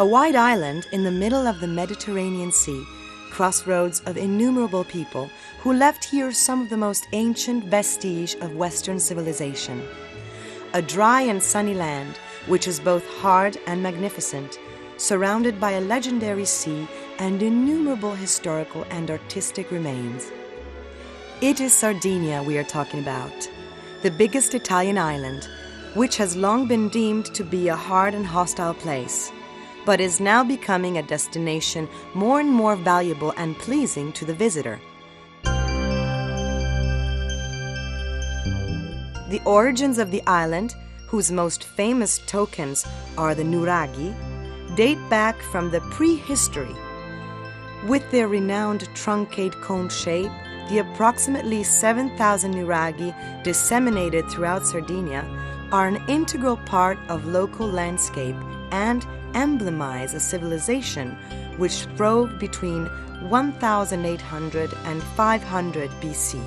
A wide island in the middle of the Mediterranean Sea, crossroads of innumerable people who left here some of the most ancient vestige of Western civilization. A dry and sunny land, which is both hard and magnificent, surrounded by a legendary sea and innumerable historical and artistic remains. It is Sardinia we are talking about, the biggest Italian island, which has long been deemed to be a hard and hostile place, but is now becoming a destination more and more valuable and pleasing to the visitor. The origins of the island, whose most famous tokens are the nuraghi, date back from the prehistory. With their renowned truncate cone shape, the approximately 7,000 nuraghi disseminated throughout Sardinia are an integral part of local landscape and emblemize a civilization which throve between 1800 and 500 BC.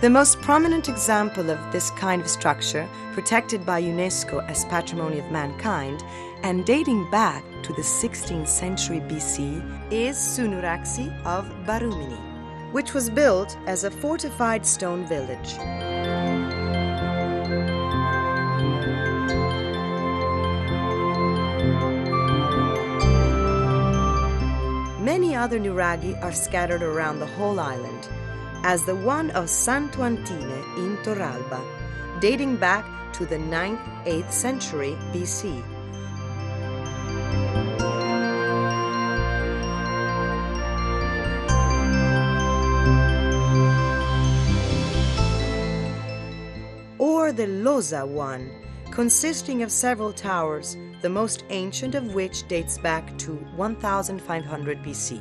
The most prominent example of this kind of structure, protected by UNESCO as Patrimony of Mankind and dating back to the 16th century BC, is Sunuraxi of Barumini, which was built as a fortified stone village. Many other nuraghi are scattered around the whole island, as the one of Sant'Antioco in Torralba, dating back to the 9th-8th century BC. Or the Losa one, consisting of several towers, the most ancient of which dates back to 1500 BC.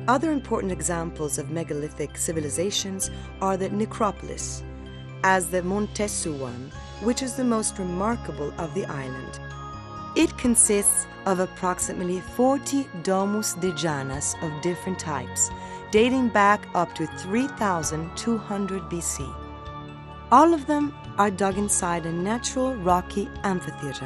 Other important examples of megalithic civilizations are the necropolis, as the Monte Sirai one, which is the most remarkable of the island. It consists of approximately 40 domus de Janas of different types, dating back up to 3200 BC. All of them are dug inside a natural rocky amphitheater.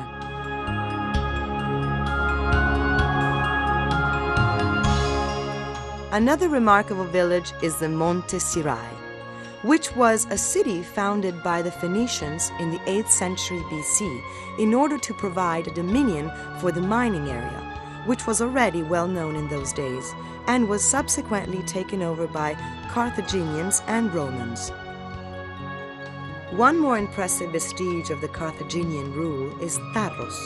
Another remarkable village is the Monte Sirai, which was a city founded by the Phoenicians in the 8th century BC in order to provide a dominion for the mining area, which was already well known in those days and was subsequently taken over by Carthaginians and Romans. One more impressive vestige of the Carthaginian rule is Tharros.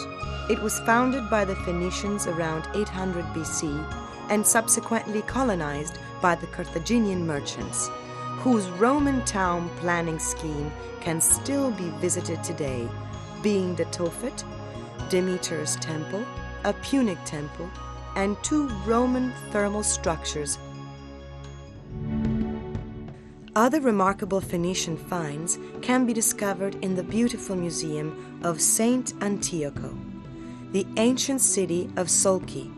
It was founded by the Phoenicians around 800 BC and subsequently colonized by the Carthaginian merchants, whose Roman town planning scheme can still be visited today, being the Tophet, Demeter's temple, a Punic temple, and 2 Roman thermal structures. Other remarkable Phoenician finds can be discovered in the beautiful museum of Sant'Antioco, the ancient city of Solchi,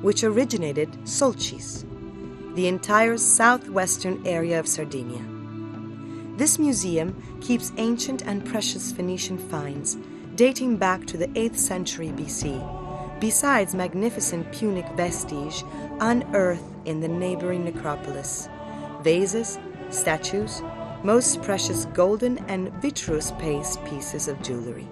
which originated Solcis, the entire southwestern area of Sardinia. This museum keeps ancient and precious Phoenician finds dating back to the 8th century BC, besides magnificent Punic vestige unearthed in the neighboring necropolis, vases, statues, most precious golden and vitreous paste pieces of jewelry.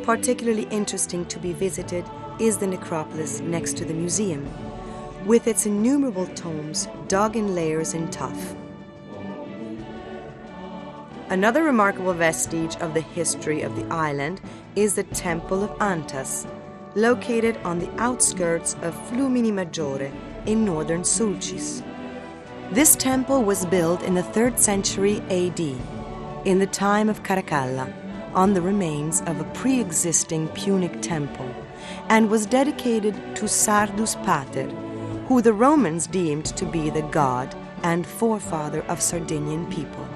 Particularly interesting to be visited is the necropolis next to the museum, with its innumerable tombs dug in layers in tuff. Another remarkable vestige of the history of the island is the Temple of Antas, located on the outskirts of Flumini Maggiore in northern Sulcis. This temple was built in the 3rd century AD, in the time of Caracalla, on the remains of a pre-existing Punic temple, and was dedicated to Sardus Pater, who the Romans deemed to be the god and forefather of Sardinian people.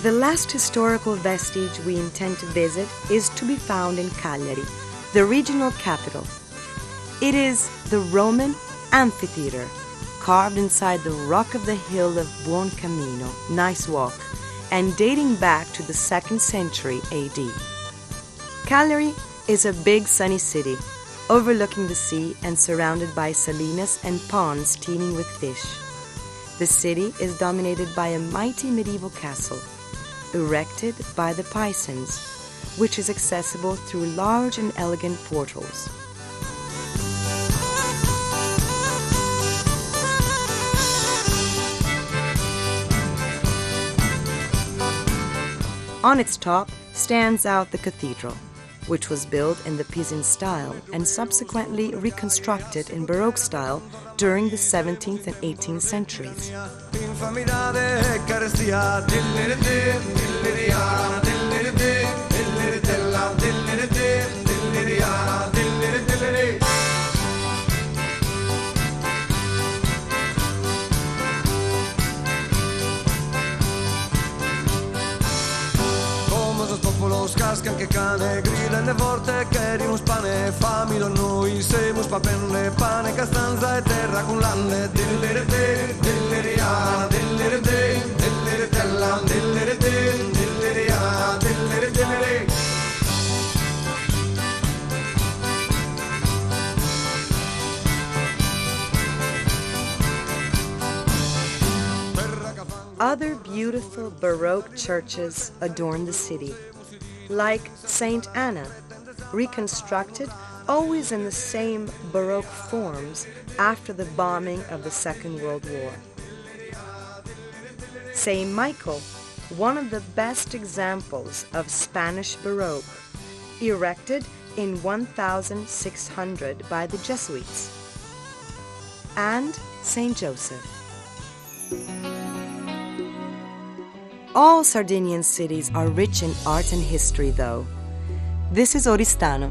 The last historical vestige we intend to visit is to be found in Cagliari, the regional capital. It is the Roman amphitheater, carved inside the rock of the hill of Buon Cammino, Nice Walk, and dating back to the 2nd century AD. Cagliari is a big sunny city, overlooking the sea and surrounded by salinas and ponds teeming with fish. The city is dominated by a mighty medieval castle, erected by the Pisans, which is accessible through large and elegant portals. On its top stands out the cathedral, which was built in the Pisan style and subsequently reconstructed in Baroque style during the 17th and 18th centuries. Casca anche cane, grida nelle vorte che rimus pane, familo noi, semus papenne, pane, castanza e terra con lanne, dell'erede, dell'eriana, dell'erede, dell'eretella, dell'erede, dell'eriana, dell'erede. Other beautiful Baroque churches adorn the city, like St. Anna, reconstructed always in the same Baroque forms after the bombing of the Second World War. St. Michael, one of the best examples of Spanish Baroque, erected in 1600 by the Jesuits. And St. Joseph. All Sardinian cities are rich in art and history, though. This is Oristano,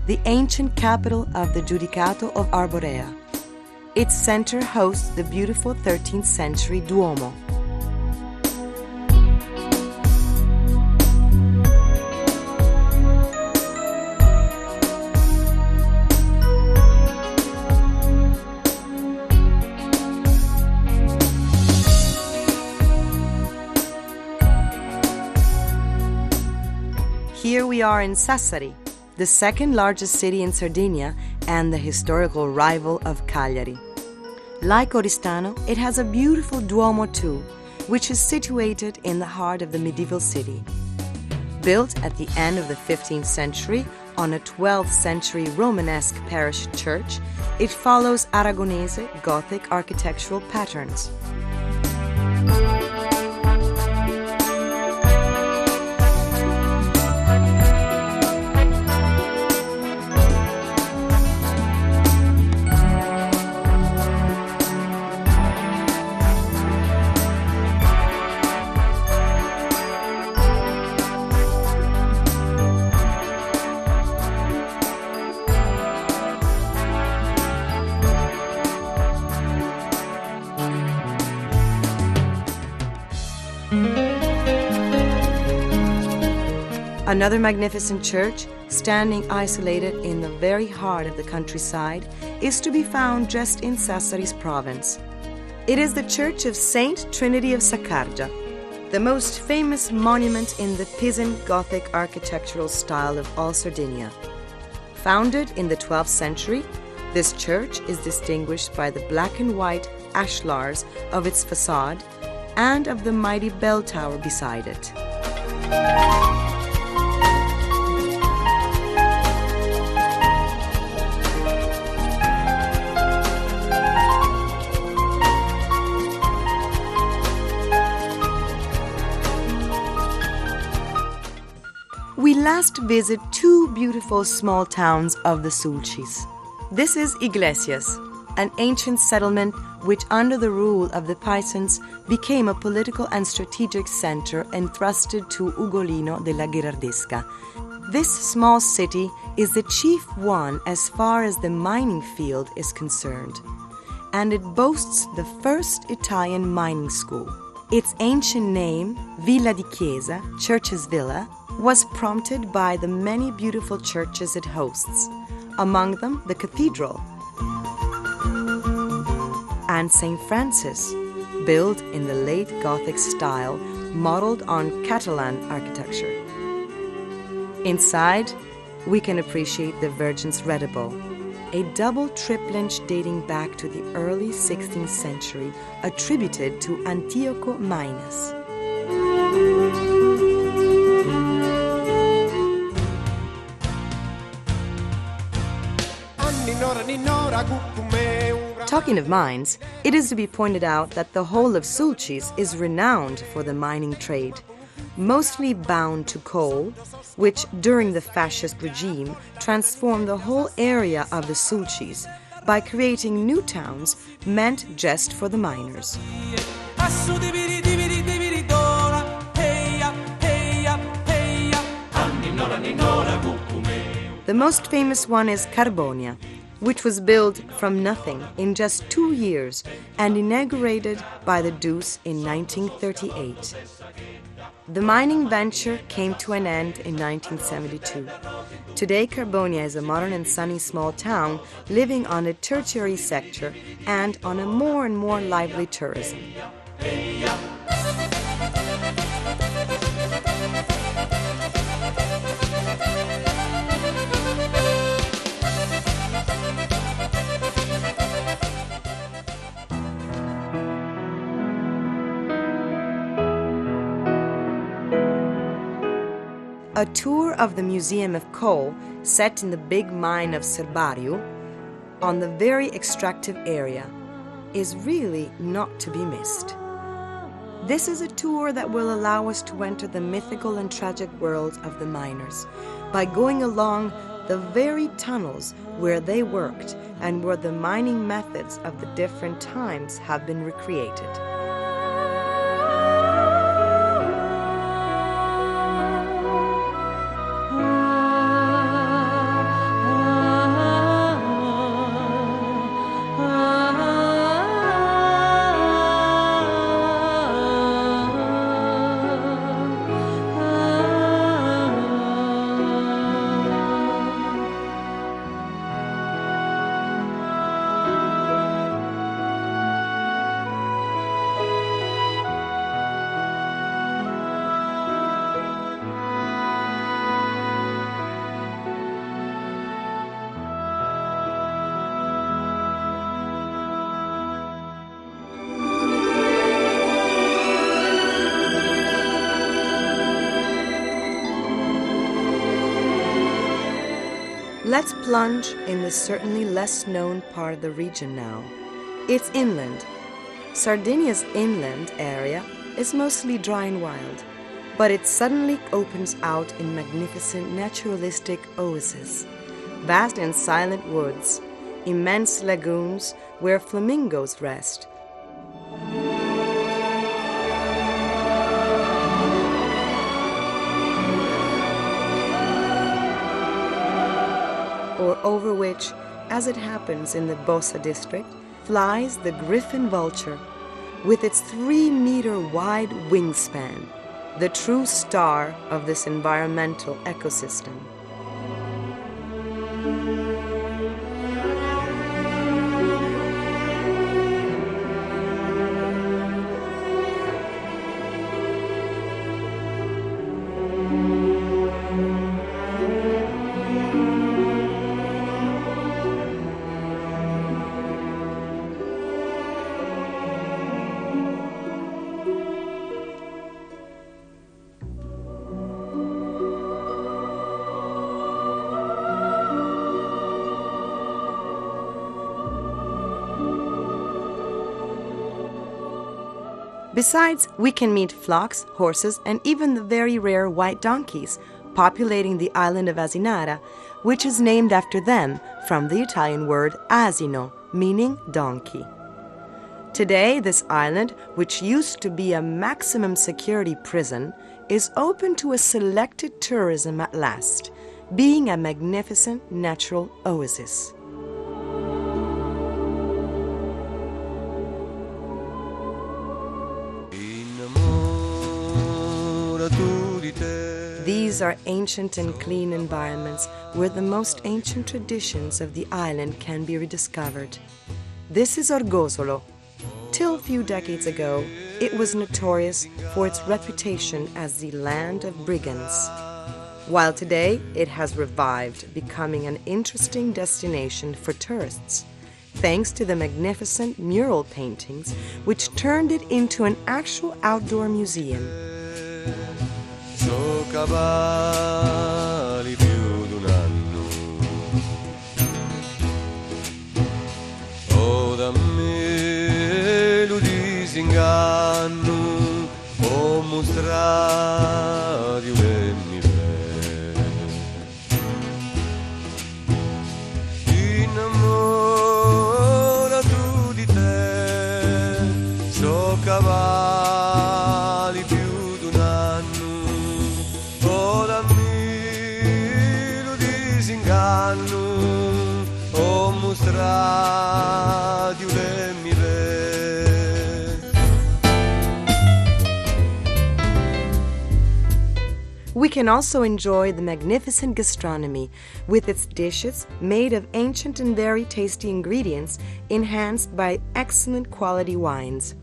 the ancient capital of the Giudicato of Arborea. Its center hosts the beautiful 13th century Duomo. Here we are in Sassari, the 2nd largest city in Sardinia and the historical rival of Cagliari. Like Oristano, it has a beautiful Duomo too, which is situated in the heart of the medieval city. Built at the end of the 15th century on a 12th century Romanesque parish church, it follows Aragonese Gothic architectural patterns. Another magnificent church, standing isolated in the very heart of the countryside, is to be found just in Sassari's province. It is the Church of Saint Trinity of Saccargia, the most famous monument in the Pisan Gothic architectural style of all Sardinia. Founded in the 12th century, this church is distinguished by the black and white ashlars of its facade and of the mighty bell tower beside it. must visit two beautiful small towns of the Sulcis. This is Iglesias, an ancient settlement which, under the rule of the Pisans, became a political and strategic center entrusted to Ugolino della Gherardesca. This small city is the chief one as far as the mining field is concerned, and it boasts the first Italian mining school. Its ancient name, Villa di Chiesa, Church's Villa, was prompted by the many beautiful churches it hosts, among them the cathedral, and St. Francis, built in the late Gothic style, modeled on Catalan architecture. Inside, we can appreciate the Virgin's Retabule, a double triplinch dating back to the early 16th century, attributed to Antioco Minus. Talking of mines, it is to be pointed out that the whole of Sulcis is renowned for the mining trade, mostly bound to coal, which during the fascist regime transformed the whole area of the Sulcis by creating new towns meant just for the miners. The most famous one is Carbonia, which was built from nothing in just 2 years and inaugurated by the Deuce in 1938. The mining venture came to an end in 1972. Today, Carbonia is a modern and sunny small town living on a tertiary sector and on a more and more lively tourism. A tour of the Museum of Coal, set in the big mine of Serbario, on the very extractive area, is really not to be missed. This is a tour that will allow us to enter the mythical and tragic world of the miners by going along the very tunnels where they worked and where the mining methods of the different times have been recreated. Let's plunge in the certainly less known part of the region now. It's inland. Sardinia's inland area is mostly dry and wild, but it suddenly opens out in magnificent naturalistic oases, vast and silent woods, immense lagoons where flamingos rest, or over which, as it happens in the Bossa district, flies the griffin vulture with its 3-meter wide wingspan, the true star of this environmental ecosystem. Besides, we can meet flocks, horses, and even the very rare white donkeys, populating the island of Asinara, which is named after them from the Italian word asino, meaning donkey. Today, this island, which used to be a maximum security prison, is open to a selected tourism at last, being a magnificent natural oasis. These are ancient and clean environments where the most ancient traditions of the island can be rediscovered. This is Orgosolo. Till a few decades ago, it was notorious for its reputation as the land of brigands. While today, it has revived, becoming an interesting destination for tourists, thanks to the magnificent mural paintings which turned it into an actual outdoor museum. So cavalli più d'un anno, o da me lo disinganno, o mostrare un mi innamora tu di te, so cavalli più d'un anno, o da me lo disinganno, o mostrare un mi We can also enjoy the magnificent gastronomy with its dishes made of ancient and very tasty ingredients enhanced by excellent quality wines.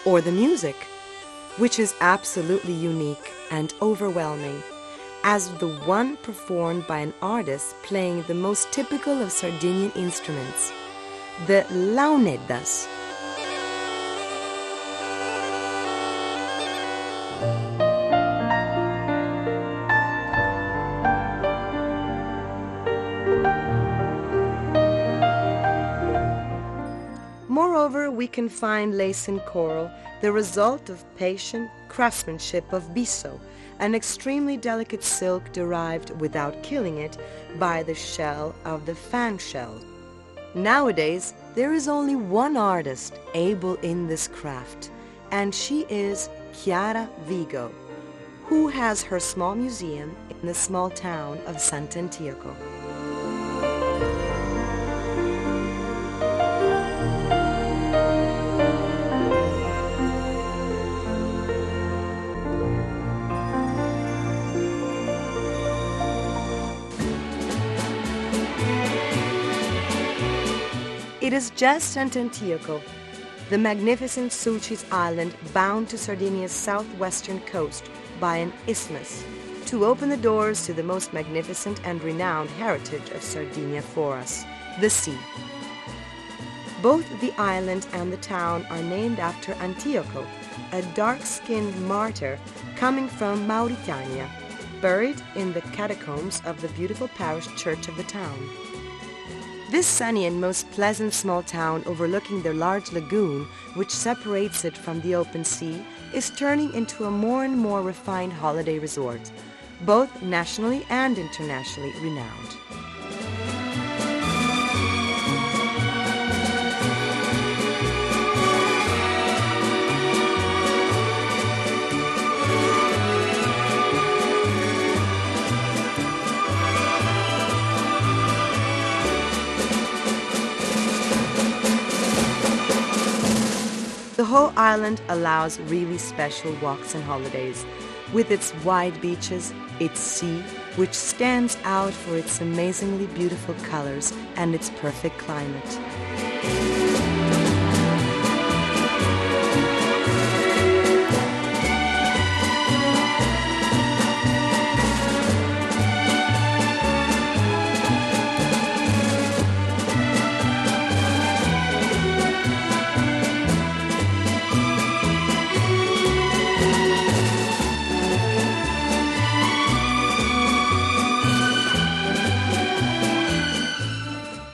Or the music, which is absolutely unique and overwhelming, as the one performed by an artist playing the most typical of Sardinian instruments, the launeddas. Moreover, we can find lace and coral, the result of patient craftsmanship of Bisso, an extremely delicate silk derived without killing it by the shell of the fan shell. Nowadays, there is only one artist able in this craft, and she is Chiara Vigo, who has her small museum in the small town of Sant'Antioco. It is just Sant'Antioco, the magnificent Sulcis island bound to Sardinia's southwestern coast by an isthmus, to open the doors to the most magnificent and renowned heritage of Sardinia for us, the sea. Both the island and the town are named after Antioco, a dark-skinned martyr coming from Mauritania, buried in the catacombs of the beautiful parish church of the town. This sunny and most pleasant small town overlooking the large lagoon which separates it from the open sea is turning into a more and more refined holiday resort, both nationally and internationally renowned. The whole island allows really special walks and holidays, with its wide beaches, its sea, which stands out for its amazingly beautiful colors and its perfect climate.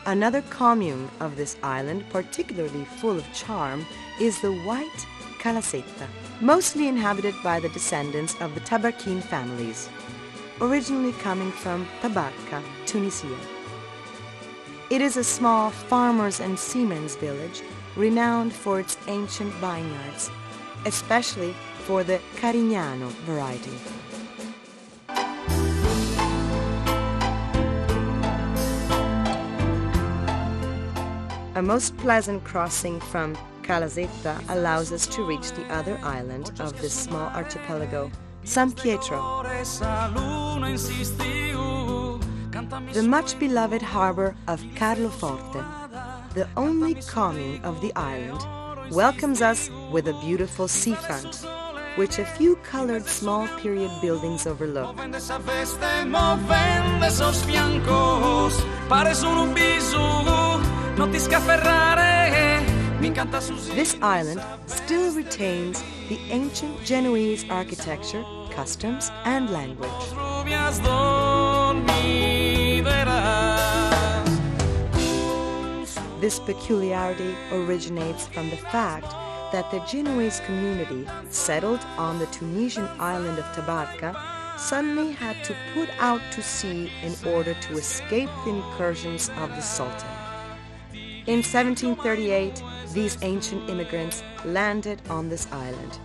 Another commune of this island, particularly full of charm, is the white Calasetta, mostly inhabited by the descendants of the Tabarkine families, originally coming from Tabarka, Tunisia. It is a small farmers' and seamen's village renowned for its ancient vineyards, especially for the Carignano variety. A most pleasant crossing from Calasetta allows us to reach the other island of this small archipelago, San Pietro. The much beloved harbor of Carloforte, the only commune of the island, welcomes us with a beautiful seafront, which a few colored small period buildings overlook. This island still retains the ancient Genoese architecture, customs, and language. This peculiarity originates from the fact that the Genoese community settled on the Tunisian island of Tabarka suddenly had to put out to sea in order to escape the incursions of the Sultan. In 1738, these ancient immigrants landed on this island,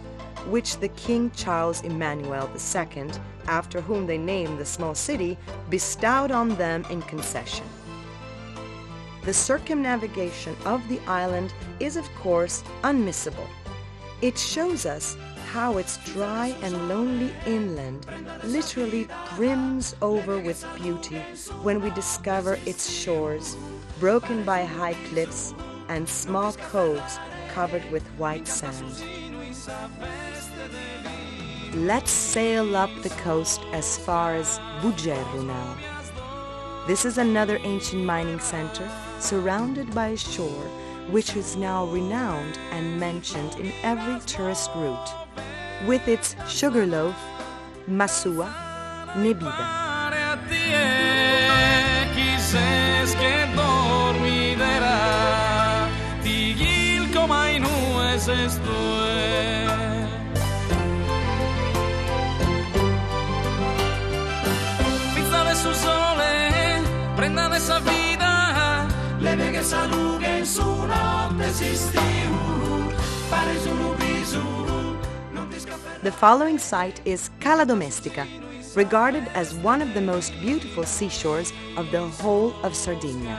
which the King Charles Emmanuel II, after whom they named the small city, bestowed on them in concession. The circumnavigation of the island is, of course, unmissable. It shows us how its dry and lonely inland literally brims over with beauty when we discover its shores, broken by high cliffs and small coves covered with white sand. Let's sail up the coast as far as Bugerru now. This is another ancient mining center surrounded by a shore which is now renowned and mentioned in every tourist route, with its sugarloaf, masua, nebida. The following site is Cala Domestica, regarded as one of the most beautiful seashores of the whole of Sardegna.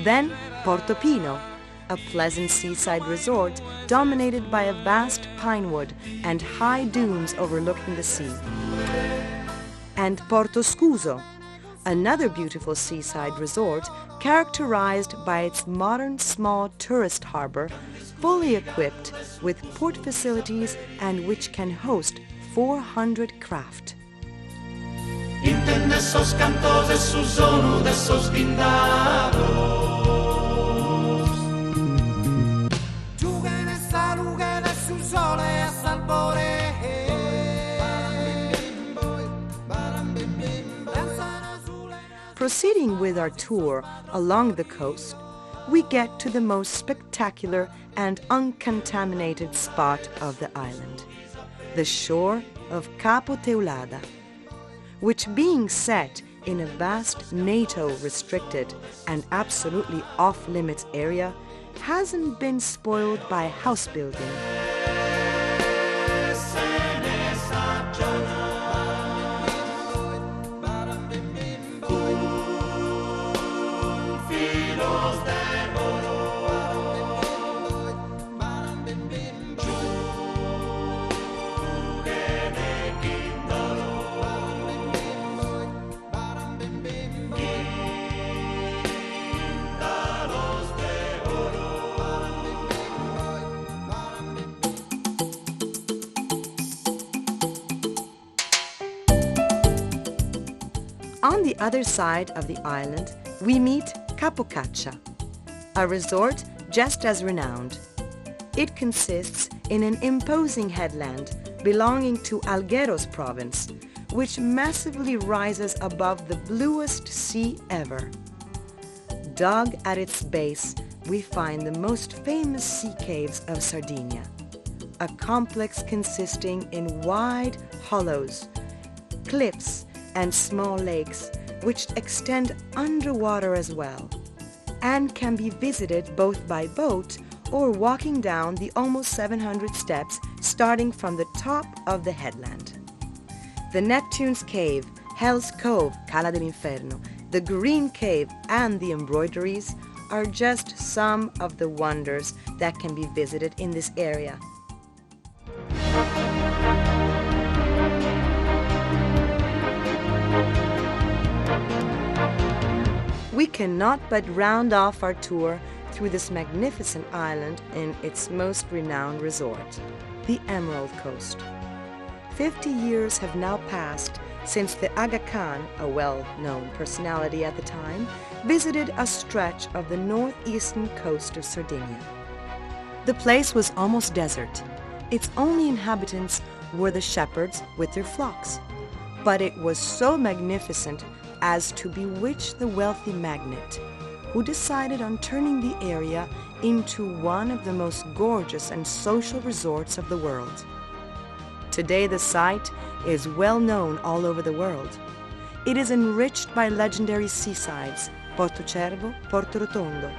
Then Porto Pino, a pleasant seaside resort dominated by a vast pine wood and high dunes overlooking the sea. And Porto Scuso, another beautiful seaside resort characterized by its modern small tourist harbor, fully equipped with port facilities and which can host 400 craft. Esos cantos de su sono, de esos guindados. Giuga en esa luga de su sole hasta el bore. Proceeding with our tour along the coast, we get to the most spectacular and uncontaminated spot of the island, the shore of Capo Teulada, which, being set in a vast NATO-restricted and absolutely off-limits area hasn't been spoiled by house building. On the other side of the island, we meet Capo Caccia, a resort just as renowned. It consists in an imposing headland belonging to Algheros province, which massively rises above the bluest sea ever. Dug at its base, we find the most famous sea caves of Sardinia, a complex consisting in wide hollows, cliffs, and small lakes which extend underwater as well, and can be visited both by boat or walking down the almost 700 steps starting from the top of the headland. The Neptune's Cave, Hell's Cove, Cala dell'Inferno, the Green Cave, and the embroideries are just some of the wonders that can be visited in this area. We cannot but round off our tour through this magnificent island in its most renowned resort, the Emerald Coast. 50 years have now passed since the Aga Khan, a well-known personality at the time, visited a stretch of the northeastern coast of Sardinia. The place was almost desert. Its only inhabitants were the shepherds with their flocks. But it was so magnificent as to bewitch the wealthy magnate, who decided on turning the area into one of the most gorgeous and social resorts of the world. Today the site is well known all over the world. It is enriched by legendary seasides, Porto Cervo, Porto Rotondo,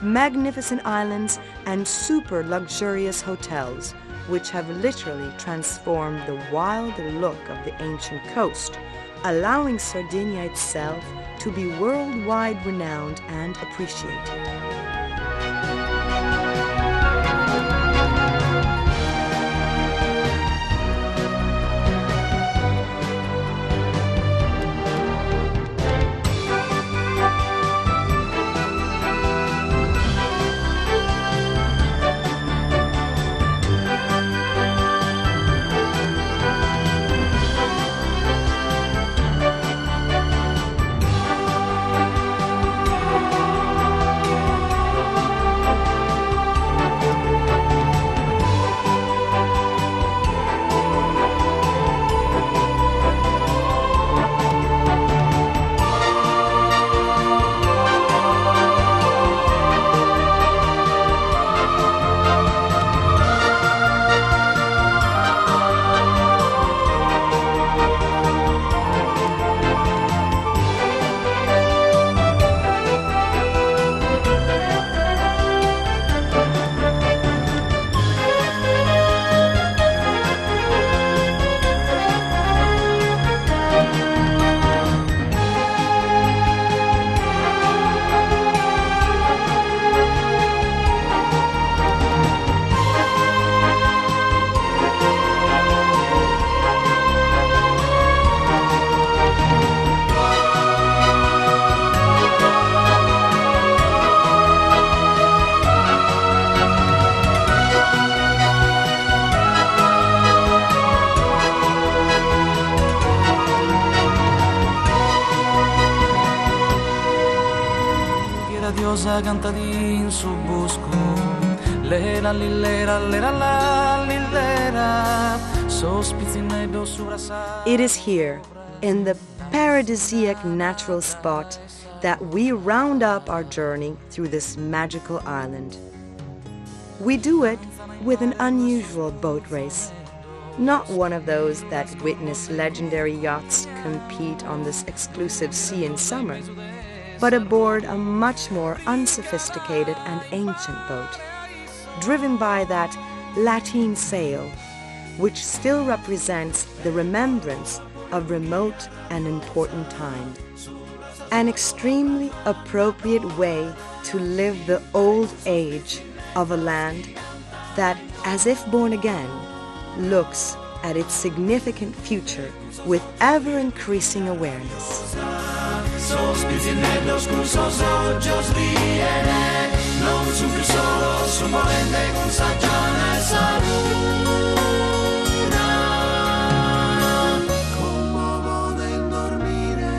magnificent islands, and super luxurious hotels, which have literally transformed the wild look of the ancient coast, allowing Sardinia itself to be worldwide renowned and appreciated. Canta in su bosco, lera lillera lera la lillera, sospizzinedo sovrassa. It is here, in the paradisiac natural spot, that we round up our journey through this magical island. We do it with an unusual boat race. Not one of those that witness legendary yachts compete on this exclusive sea in summer, but aboard a much more unsophisticated and ancient boat, driven by that lateen sail, which still represents the remembrance of remote and important time. An extremely appropriate way to live the old age of a land that, as if born again, looks at its significant future with ever-increasing awareness. Sospiti nello scorso soggio sviene, non su più solo su morente con saggiana e saluna. Commovo del dormire,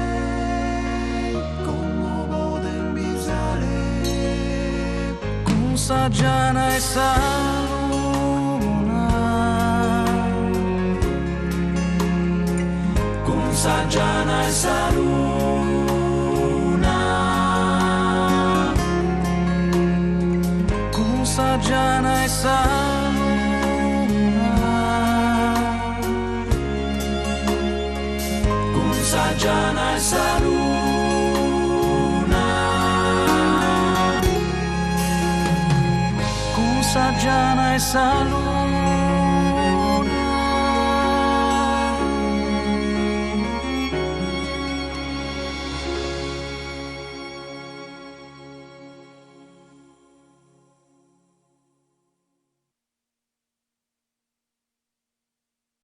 commovo del misale, con saggiana e saluna. Saggiana e saluna, con saggiana e saluna, con saggiana e saluna, con saggiana e saluna.